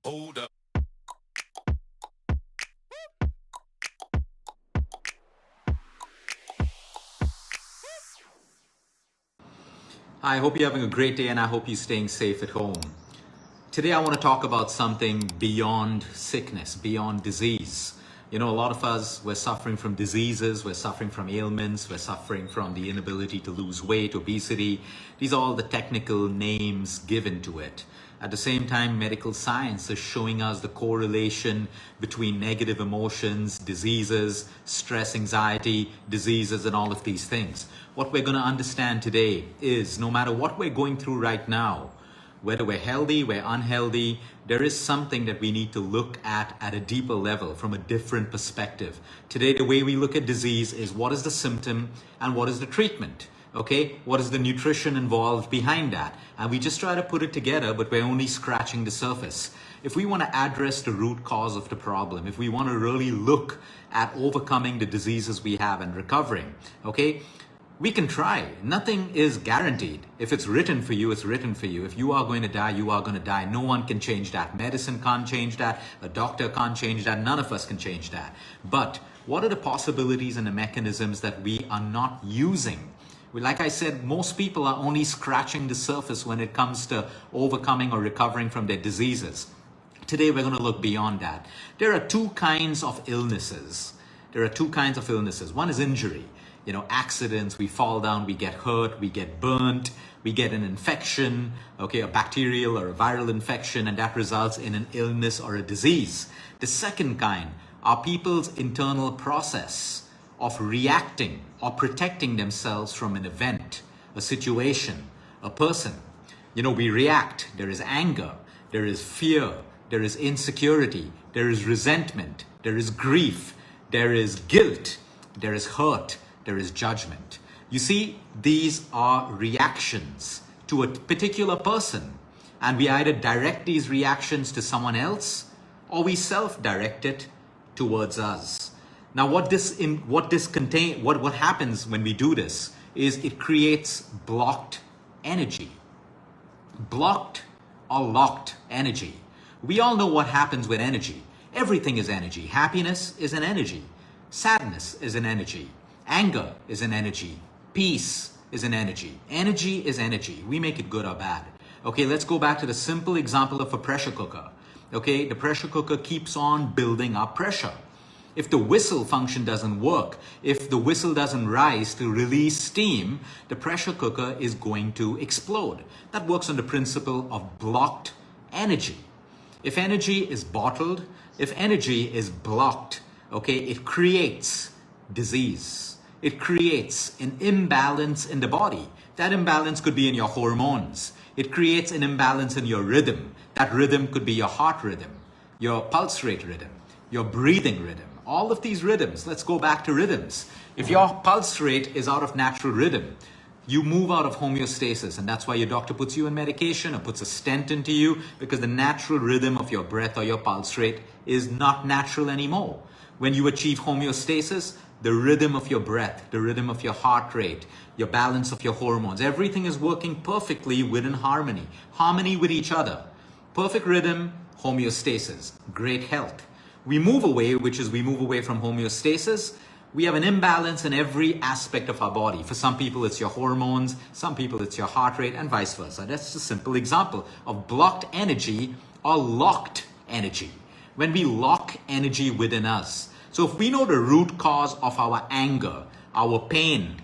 Hold up. Hi, I hope you're having a great day and I hope you're staying safe at home. Today I want to talk about something beyond sickness, beyond disease. You know, a lot of us, we're suffering from diseases, we're suffering from ailments, we're suffering from the inability to lose weight, obesity. These are all the technical names given to it. At the same time, medical science is showing us the correlation between negative emotions, diseases, stress, anxiety, diseases, and all of these things. What we're going to understand today is no matter what we're going through right now, whether we're healthy, we're unhealthy, there is something that we need to look at a deeper level from a different perspective. Today, the way we look at disease is what is the symptom and what is the treatment. Okay, what is the nutrition involved behind that? And we just try to put it together, but we're only scratching the surface. If we want to address the root cause of the problem, if we want to really look at overcoming the diseases we have and recovering, okay, we can try. Nothing is guaranteed. If it's written for you, it's written for you. If you are going to die, you are going to die. No one can change that. Medicine can't change that. A doctor can't change that. None of us can change that. But what are the possibilities and the mechanisms that we are not using? Like I said, most people are only scratching the surface when it comes to overcoming or recovering from their diseases. Today, we're going to look beyond that. There are two kinds of illnesses. One is injury. You know, accidents, we fall down, we get hurt, we get burnt, we get an infection, okay, a bacterial or a viral infection, and that results in an illness or a disease. The second kind are people's internal process of reacting or protecting themselves from an event, a situation, a person. You know, we react. There is anger, there is fear, there is insecurity, there is resentment, there is grief, there is guilt, there is hurt, there is judgment. You see, these are reactions to a particular person, and we either direct these reactions to someone else or we self-direct it towards us. Now, what happens when we do this is it creates blocked energy. Blocked or locked energy. We all know what happens with energy. Everything is energy. Happiness is an energy. Sadness is an energy. Anger is an energy. Peace is an energy. Energy is energy. We make it good or bad. Okay, let's go back to the simple example of a pressure cooker. Okay, the pressure cooker keeps on building up pressure. If the whistle function doesn't work, if the whistle doesn't rise to release steam, the pressure cooker is going to explode. That works on the principle of blocked energy. If energy is bottled, if energy is blocked, okay, it creates disease. It creates an imbalance in the body. That imbalance could be in your hormones. It creates an imbalance in your rhythm. That rhythm could be your heart rhythm, your pulse rate rhythm, your breathing rhythm. All of these rhythms, let's go back to rhythms. If your pulse rate is out of natural rhythm, you move out of homeostasis, and that's why your doctor puts you on medication or puts a stent into you, because the natural rhythm of your breath or your pulse rate is not natural anymore. When you achieve homeostasis, the rhythm of your breath, the rhythm of your heart rate, your balance of your hormones, everything is working perfectly within harmony with each other. Perfect rhythm, homeostasis, great health. We move away from homeostasis. We have an imbalance in every aspect of our body. For some people, it's your hormones. Some people, it's your heart rate, and vice versa. That's a simple example of blocked energy or locked energy. When we lock energy within us. So if we know the root cause of our anger, our pain,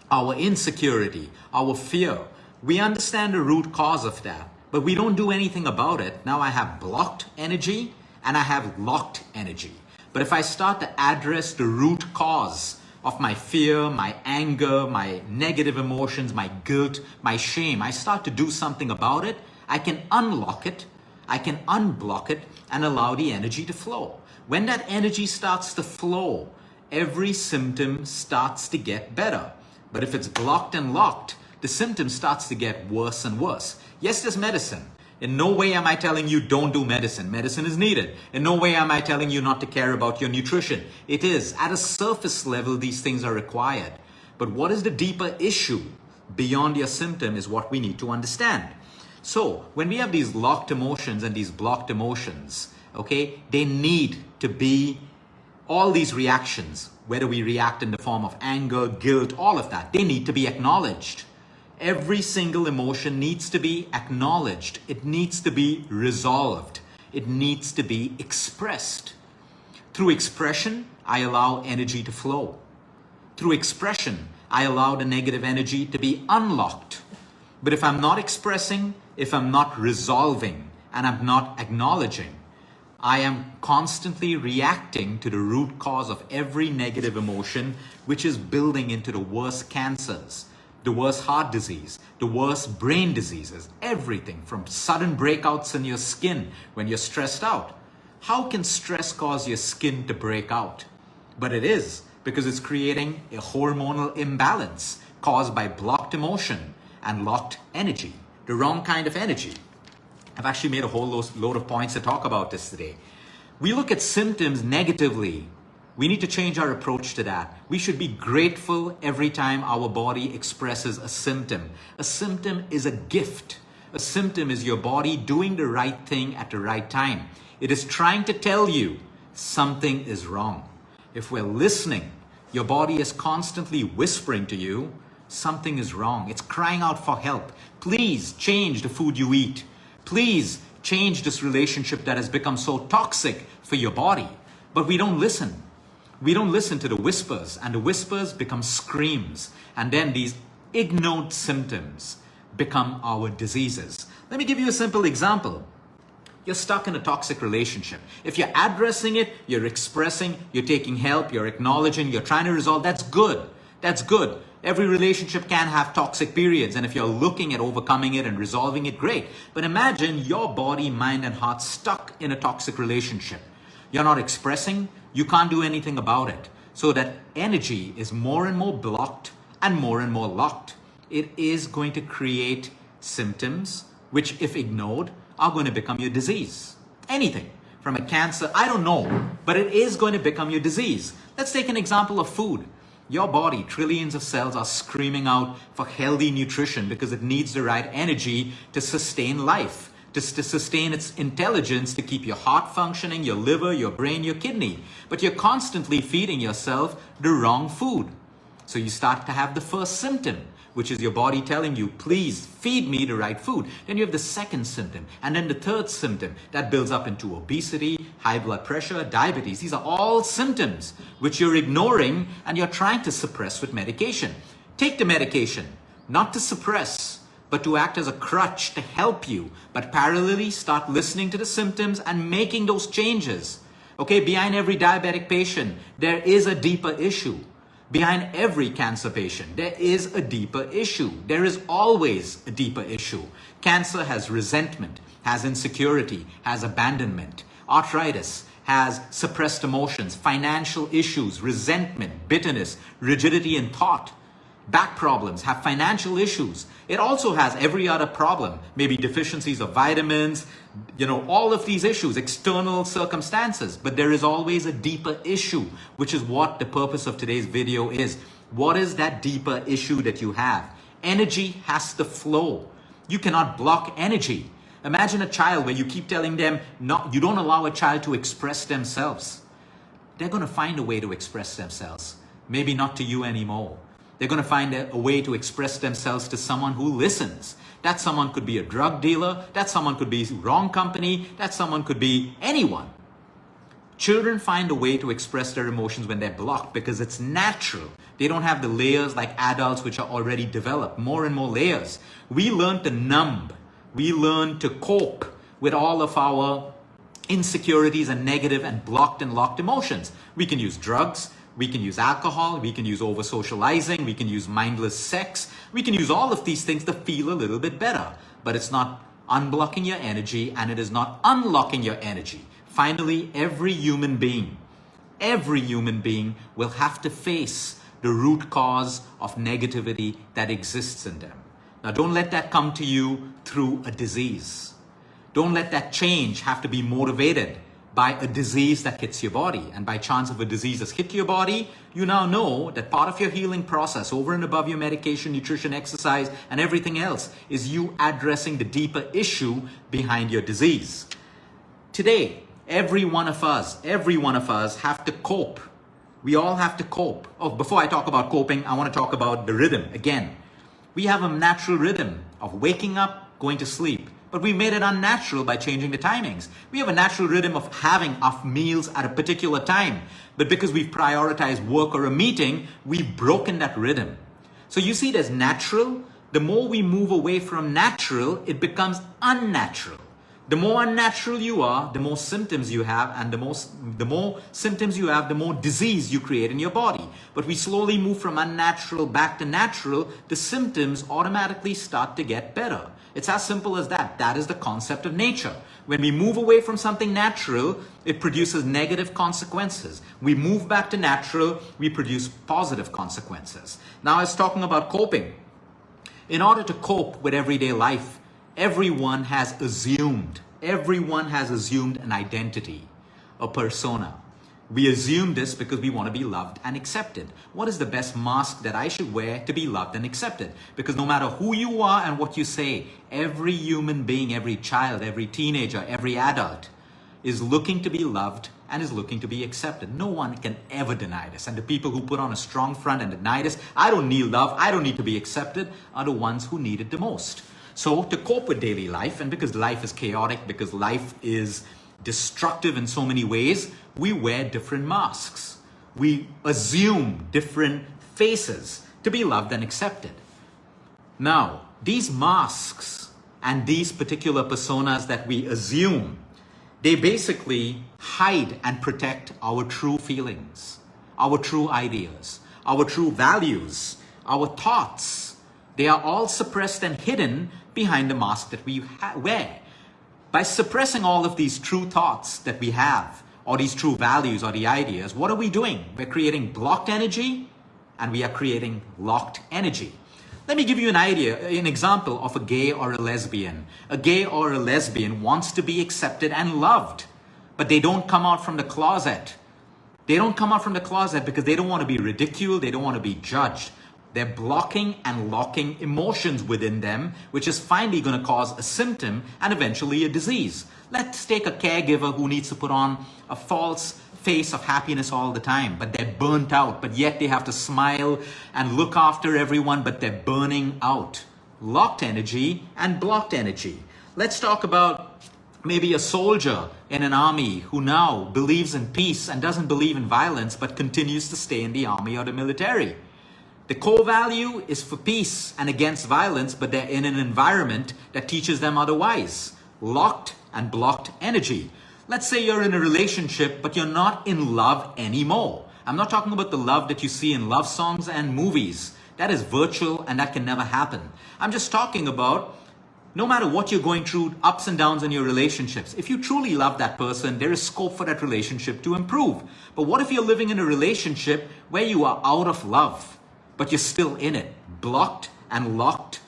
our insecurity, our fear, we understand the root cause of that, but we don't do anything about it. Now I have blocked energy and I have locked energy. But if I start to address the root cause of my fear, my anger, my negative emotions, my guilt, my shame, I start to do something about it, I can unlock it, I can unblock it, and allow the energy to flow. When that energy starts to flow, every symptom starts to get better. But if it's blocked and locked, the symptom starts to get worse and worse. Yes, there's medicine. In no way am I telling you don't do medicine. Medicine is needed. In no way am I telling you not to care about your nutrition. It is. At a surface level, these things are required. But what is the deeper issue beyond your symptom is what we need to understand. So when we have these locked emotions and these blocked emotions, okay, they need to be all these reactions, whether we react in the form of anger, guilt, all of that, they need to be acknowledged. Every single emotion needs to be acknowledged. It needs to be resolved. It needs to be expressed. Through expression, I allow energy to flow. Through expression, I allow the negative energy to be unlocked. But if I'm not expressing, if I'm not resolving, and I'm not acknowledging, I am constantly reacting to the root cause of every negative emotion, which is building into the worst cancers, the worst heart disease, the worst brain diseases, everything from sudden breakouts in your skin when you're stressed out. How can stress cause your skin to break out? But it is, because it's creating a hormonal imbalance caused by blocked emotion and locked energy, the wrong kind of energy. I've actually made a whole load of points to talk about this today. We look at symptoms negatively. We need to change our approach to that. We should be grateful every time our body expresses a symptom. A symptom is a gift. A symptom is your body doing the right thing at the right time. It is trying to tell you something is wrong. If we're listening, your body is constantly whispering to you, something is wrong. It's crying out for help. Please change the food you eat. Please change this relationship that has become so toxic for your body. But we don't listen. We don't listen to the whispers, and the whispers become screams. And then these ignored symptoms become our diseases. Let me give you a simple example. You're stuck in a toxic relationship. If you're addressing it, you're expressing, you're taking help, you're acknowledging, you're trying to resolve, that's good. That's good. Every relationship can have toxic periods, and if you're looking at overcoming it and resolving it, great. But imagine your body, mind, and heart stuck in a toxic relationship. You're not expressing, you can't do anything about it. So that energy is more and more blocked and more locked. It is going to create symptoms which, if ignored, are going to become your disease. Anything from a cancer, I don't know, but it is going to become your disease. Let's take an example of food. Your body, trillions of cells are screaming out for healthy nutrition because it needs the right energy to sustain life, to sustain its intelligence, to keep your heart functioning, your liver, your brain, your kidney. But you're constantly feeding yourself the wrong food. So you start to have the first symptom, which is your body telling you, please feed me the right food. Then you have the second symptom, and then the third symptom that builds up into obesity, high blood pressure, diabetes. These are all symptoms which you're ignoring and you're trying to suppress with medication. Take the medication, not to suppress, but to act as a crutch to help you, but parallelly start listening to the symptoms and making those changes. Okay, behind every diabetic patient, there is a deeper issue. Behind every cancer patient, there is a deeper issue. There is always a deeper issue. Cancer has resentment, has insecurity, has abandonment. Arthritis has suppressed emotions, financial issues, resentment, bitterness, rigidity in thought. Back problems have financial issues. It also has every other problem, maybe deficiencies of vitamins, all of these issues, external circumstances. But there is always a deeper issue, which is what the purpose of today's video is. What is that deeper issue that you have? Energy has to flow. You cannot block energy. Imagine a child where you keep telling them, no, you don't allow a child to express themselves. They're going to find a way to express themselves. Maybe not to you anymore. They're going to find a way to express themselves to someone who listens. That someone could be a drug dealer. That someone could be wrong company. That someone could be anyone. Children find a way to express their emotions when they're blocked because it's natural. They don't have the layers like adults which are already developed. More and more layers. We learn to numb. We learn to cope with all of our insecurities and negative and blocked and locked emotions. We can use drugs. We can use alcohol, we can use over-socializing, we can use mindless sex, we can use all of these things to feel a little bit better. But it's not unblocking your energy and it is not unlocking your energy. Finally, every human being will have to face the root cause of negativity that exists in them. Now don't let that come to you through a disease. Don't let that change have to be motivated by a disease that hits your body. And by chance of a disease that's hit your body, you now know that part of your healing process, over and above your medication, nutrition, exercise, and everything else, is you addressing the deeper issue behind your disease. Today, every one of us have to cope. We all have to cope. Oh, before I talk about coping, I want to talk about the rhythm again. We have a natural rhythm of waking up, going to sleep, but we made it unnatural by changing the timings. We have a natural rhythm of having our meals at a particular time, but because we've prioritized work or a meeting, we've broken that rhythm. So you see, there's natural. The more we move away from natural, it becomes unnatural. The more unnatural you are, the more symptoms you have, and the more symptoms you have, the more disease you create in your body. But we slowly move from unnatural back to natural, the symptoms automatically start to get better. It's as simple as that. That is the concept of nature. When we move away from something natural, it produces negative consequences. We move back to natural, we produce positive consequences. Now I was talking about coping. In order to cope with everyday life, everyone has assumed an identity, a persona. We assume this because we want to be loved and accepted. What is the best mask that I should wear to be loved and accepted? Because no matter who you are and what you say, every human being, every child, every teenager, every adult is looking to be loved and is looking to be accepted. No one can ever deny this. And the people who put on a strong front and deny this, I don't need love, I don't need to be accepted, are the ones who need it the most. So to cope with daily life, and because life is chaotic, because life is destructive in so many ways, we wear different masks. We assume different faces to be loved and accepted. Now, these masks and these particular personas that we assume, they basically hide and protect our true feelings, our true ideas, our true values, our thoughts. They are all suppressed and hidden behind the mask that we wear. By suppressing all of these true thoughts that we have, or these true values or the ideas, what are we doing? We're creating blocked energy and we are creating locked energy. Let me give you an example of a gay or a lesbian. A gay or a lesbian wants to be accepted and loved, but they don't come out from the closet. They don't come out from the closet because they don't want to be ridiculed, they don't want to be judged. They're blocking and locking emotions within them, which is finally going to cause a symptom and eventually a disease. Let's take a caregiver who needs to put on a false face of happiness all the time, but they're burnt out, but yet they have to smile and look after everyone, but they're burning out. Locked energy and blocked energy. Let's talk about maybe a soldier in an army who now believes in peace and doesn't believe in violence, but continues to stay in the army or the military. The core value is for peace and against violence, but they're in an environment that teaches them otherwise. Locked and blocked energy. Let's say you're in a relationship, but you're not in love anymore. I'm not talking about the love that you see in love songs and movies. That is virtual and that can never happen. I'm just talking about no matter what you're going through, ups and downs in your relationships. If you truly love that person, there is scope for that relationship to improve. But what if you're living in a relationship where you are out of love, but you're still in it? Blocked and locked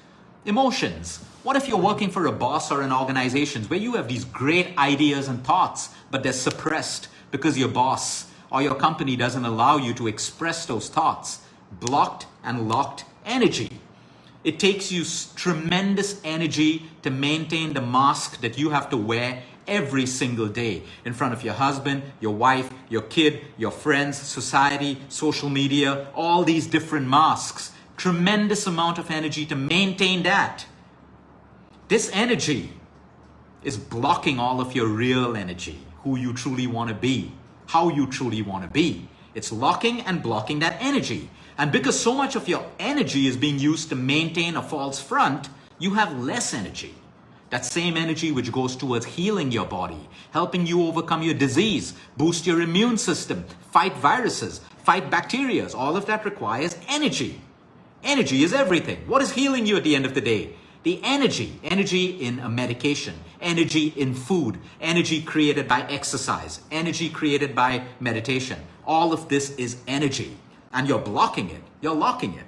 emotions. What if you're working for a boss or an organization where you have these great ideas and thoughts, but they're suppressed because your boss or your company doesn't allow you to express those thoughts? Blocked and locked energy. It takes you tremendous energy to maintain the mask that you have to wear every single day in front of your husband, your wife, your kid, your friends, society, social media, all these different masks. Tremendous amount of energy to maintain that. This energy is blocking all of your real energy, who you truly want to be, how you truly want to be. It's locking and blocking that energy. And because so much of your energy is being used to maintain a false front, you have less energy. That same energy which goes towards healing your body, helping you overcome your disease, boost your immune system, fight viruses, fight bacteria. All of that requires energy. Energy is everything. What is healing you at the end of the day? The energy in a medication, energy in food, energy created by exercise, energy created by meditation. All of this is energy. And you're blocking it, you're locking it.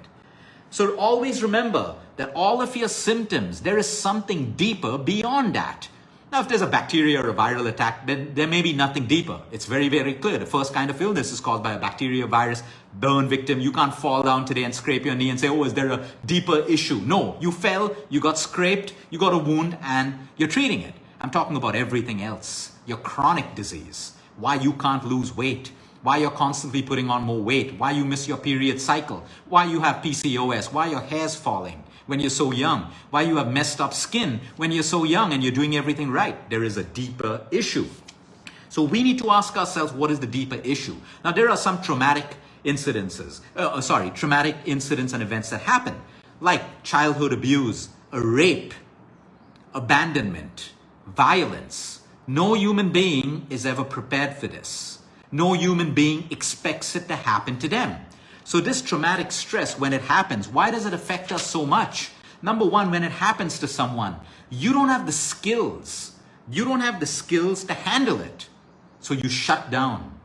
So always remember that all of your symptoms, there is something deeper beyond that. Now, if there's a bacteria or a viral attack, then there may be nothing deeper. It's very, very clear. The first kind of illness is caused by a bacteria, virus, burn victim. You can't fall down today and scrape your knee and say, oh, is there a deeper issue? No, you fell, you got scraped, you got a wound, and you're treating it. I'm talking about everything else. Your chronic disease, why you can't lose weight, why you're constantly putting on more weight, why you miss your period cycle, why you have PCOS, why your hair's falling when you're so young, why you have messed up skin when you're so young and you're doing everything right. There is a deeper issue. So we need to ask ourselves, what is the deeper issue? Now, there are some traumatic incidents and events that happen, like childhood abuse, a rape, abandonment, violence. No human being is ever prepared for this. No human being expects it to happen to them. So this traumatic stress, when it happens, why does it affect us so much? Number one, when it happens to someone, you don't have the skills. You don't have the skills to handle it. So you shut down.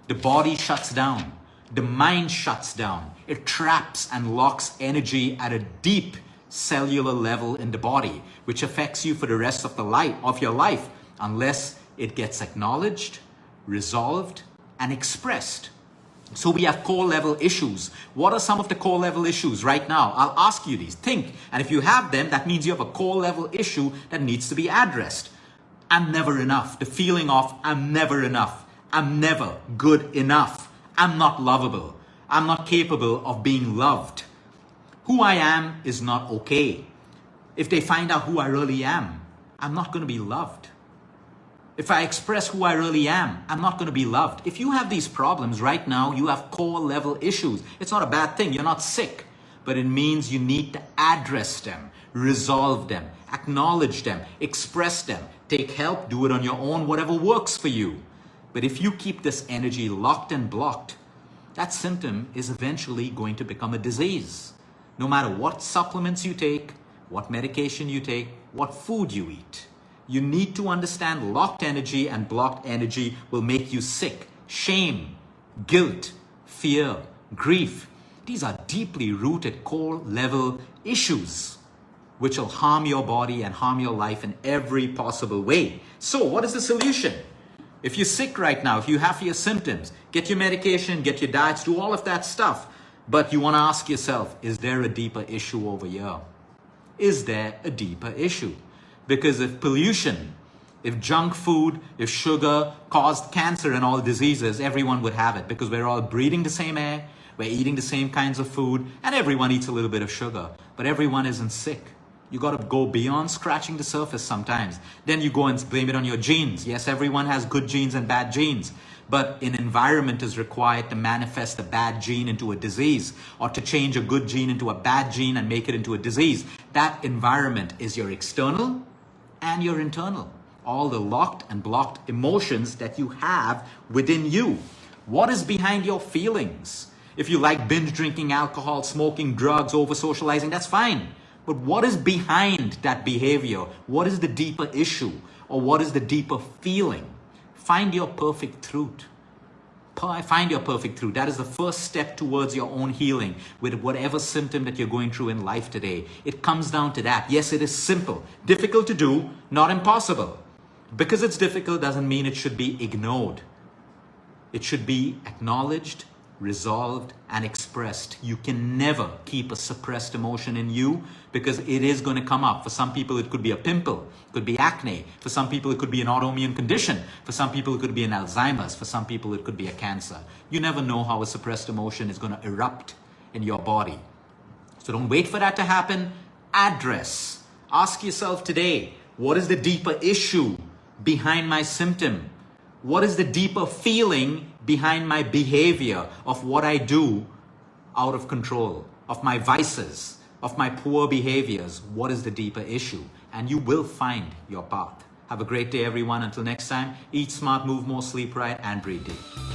The body shuts down. The mind shuts down. It traps and locks energy at a deep cellular level in the body, which affects you for the rest of your life, unless it gets acknowledged, resolved, and expressed. So we have core level issues. What are some of the core level issues right now? I'll ask you these. Think. And if you have them, that means you have a core level issue that needs to be addressed. I'm never enough. The feeling of I'm never enough. I'm never good enough. I'm not lovable. I'm not capable of being loved. Who I am is not okay. If they find out who I really am, I'm not going to be loved. If I express who I really am, I'm not going to be loved. If you have these problems right now, you have core level issues. It's not a bad thing. You're not sick. But it means you need to address them, resolve them, acknowledge them, express them, take help, do it on your own, whatever works for you. But if you keep this energy locked and blocked, that symptom is eventually going to become a disease. No matter what supplements you take, what medication you take, what food you eat. You need to understand locked energy and blocked energy will make you sick. Shame, guilt, fear, grief. These are deeply rooted core level issues which will harm your body and harm your life in every possible way. So what is the solution? If you're sick right now, if you have your symptoms, get your medication, get your diets, do all of that stuff. But you want to ask yourself, is there a deeper issue over here? Is there a deeper issue? Because if pollution, if junk food, if sugar caused cancer and all diseases, everyone would have it because we're all breathing the same air, we're eating the same kinds of food, and everyone eats a little bit of sugar, but everyone isn't sick. You got to go beyond scratching the surface sometimes. Then you go and blame it on your genes. Yes, everyone has good genes and bad genes, but an environment is required to manifest a bad gene into a disease or to change a good gene into a bad gene and make it into a disease. That environment is your external and your internal. All the locked and blocked emotions that you have within you. What is behind your feelings? If you like binge drinking alcohol, smoking drugs, over socializing, that's fine. But what is behind that behavior? What is the deeper issue? Or what is the deeper feeling? Find your perfect truth. Find your perfect truth. That is the first step towards your own healing with whatever symptom that you're going through in life today. It comes down to that. Yes, it is simple. Difficult to do, not impossible. Because it's difficult doesn't mean it should be ignored. It should be acknowledged, resolved, and expressed. You can never keep a suppressed emotion in you because it is going to come up. For some people, it could be a pimple, it could be acne. For some people, it could be an autoimmune condition. For some people, it could be an Alzheimer's. For some people, it could be a cancer. You never know how a suppressed emotion is going to erupt in your body. So don't wait for that to happen. Address. Ask yourself today, what is the deeper issue behind my symptom? What is the deeper feeling behind my behavior of what I do out of control, of my vices, of my poor behaviors? What is the deeper issue? And you will find your path. Have a great day, everyone. Until next time, eat smart, move more, sleep right, and breathe deep.